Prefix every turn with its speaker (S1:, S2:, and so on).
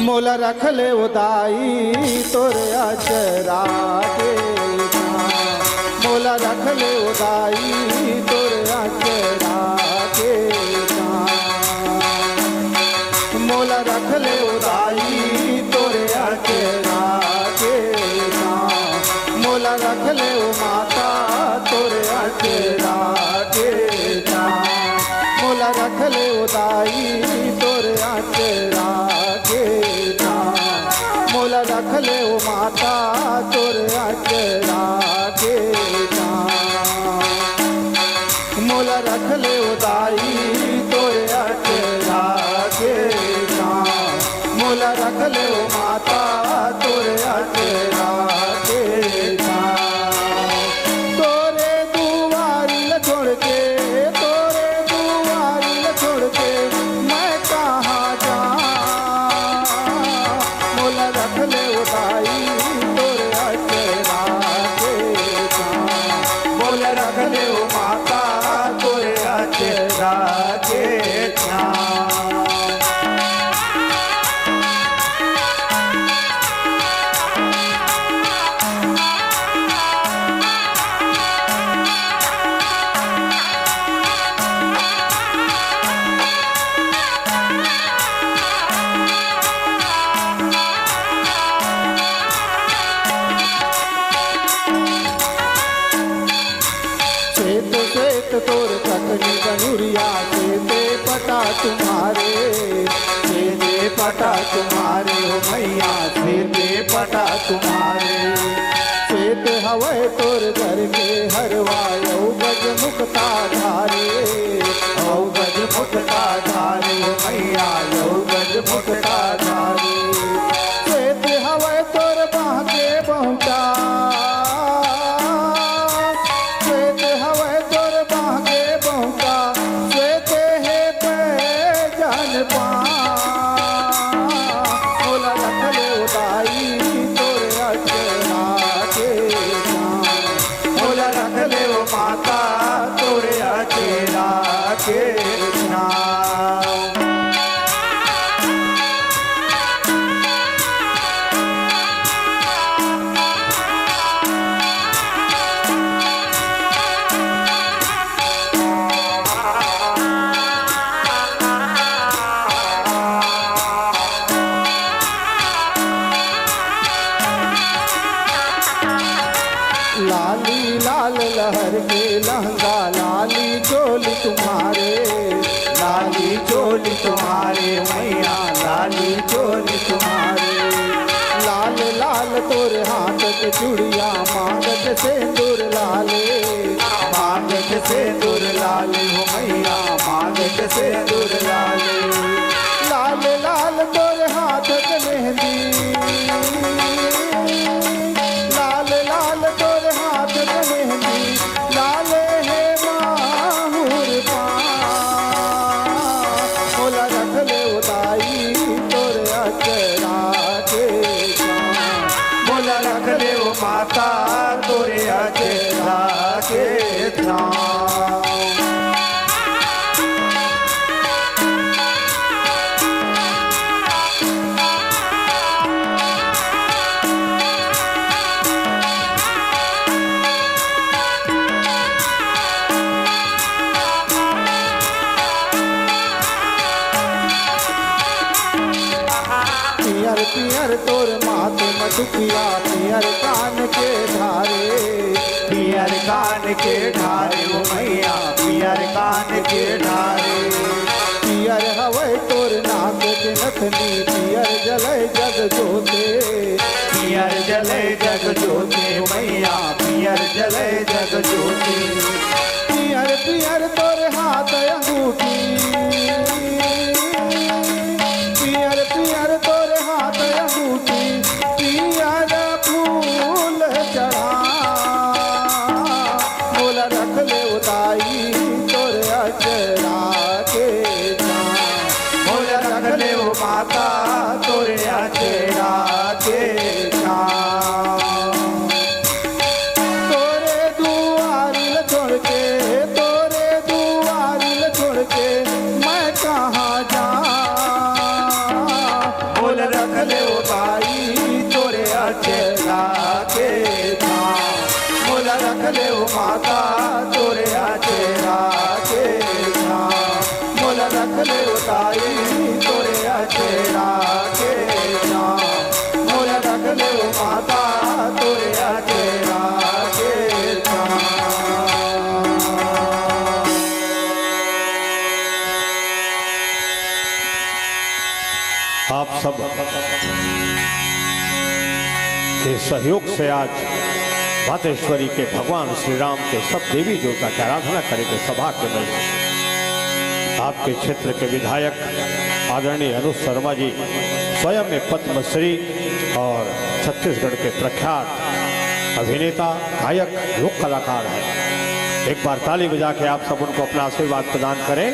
S1: मोला रख ले उदाई तोरे अचरा के छाँव। मोला रख ले उदाई तोरे अचरा के छाँव। मोला रख ले उदाई तोरे अचरा के छाँव। मोला रख ले ओ माता तोरे अचरा के छाँव। मोला रख ले उदाई तोरे अचरा के छाँव। मोला रख ले ओ माता तोरे अचरा के छाँव। मोला रख ले उदाई तोरे अचरा के छाँव। मोला रख ले ओ माता तोरे अचरा के छाँव। तोरे दुआरी ल छोड़ के, तोरे दुआरी ल छोड़ के मैं कहाँ जाऊँ। मोला रख ले उदाई तोरे अचरा के छाँव। मोला रख ले ओ माता तोरे अचरा के छाँव। श्वेत श्वेत तोर कटनी कनुरिया श्वेते पटा तुम्हारे, श्वेते पटा तुम्हारे हो मैया, श्वेते पटा तुम्हारे। श्वेत हवै तोर घर के हरवायो गज मुक्ता धारे, औ गज मुक्ता धारे हो मैया, यौ गज मुक्ता धारे। श्वेत हवै तोर बांके बहुटा, मोला रख ले उदाई तोरे अचरा के छाँव। मोला रख ले ओ माता तोरे अचरा के छाँव। लाली लाल लहर के लहंगा लाली चोली तुम्हारे, लाली चोली तुम्हारे मैया, लाली चोली तुम्हारे। लाल लाल तोरे हाथ के चूड़िया मांग के सिंदूर लाले, मांग के सिंदूर लाले हो मैया, मांग के सिंदूर लाले। लाल लाल तोरे हाथ के मेहंदी, लाल लाल तोरे हाथ के मेहंदी, लाले है माहुर पाँव। मोला रख ले उदाई तोरे अचरा के छाँव। मोला रख ले ओ माता तोरे अचरा के छाँव। पियर पियर तोर माथे मटुकिया, पियर कान के धारे, पियर कान के धारे ओ मैया, पियर कान के धारे। पियर हवै तोर नाक के नथनी, पियर जलै जग जोते, पियर जलै जग जोते मैया, पियर जलै जग जोते। पियर पियर तोर हाथ अंगूठी, पियर पियर तोरे हाथ अंगूठी, पियर फूल चढ़ा। मोला रख ले उदाई तोरे अचरा के रख ले उताई तोरे अचेरा के नाम, मोरे रख ले माता तोरे अचेरा के नाम।
S2: आप सब के सहयोग से आज भातेश्वरी के भगवान श्री राम के सब देवी देवता की आराधना करेंगे सभा के में। आपके क्षेत्र के विधायक आदरणीय अनुज शर्मा जी स्वयं में पद्मश्री और छत्तीसगढ़ के प्रख्यात अभिनेता गायक लोक कलाकार हैं। एक बार ताली बजा के आप सब उनको अपना आशीर्वाद प्रदान करें।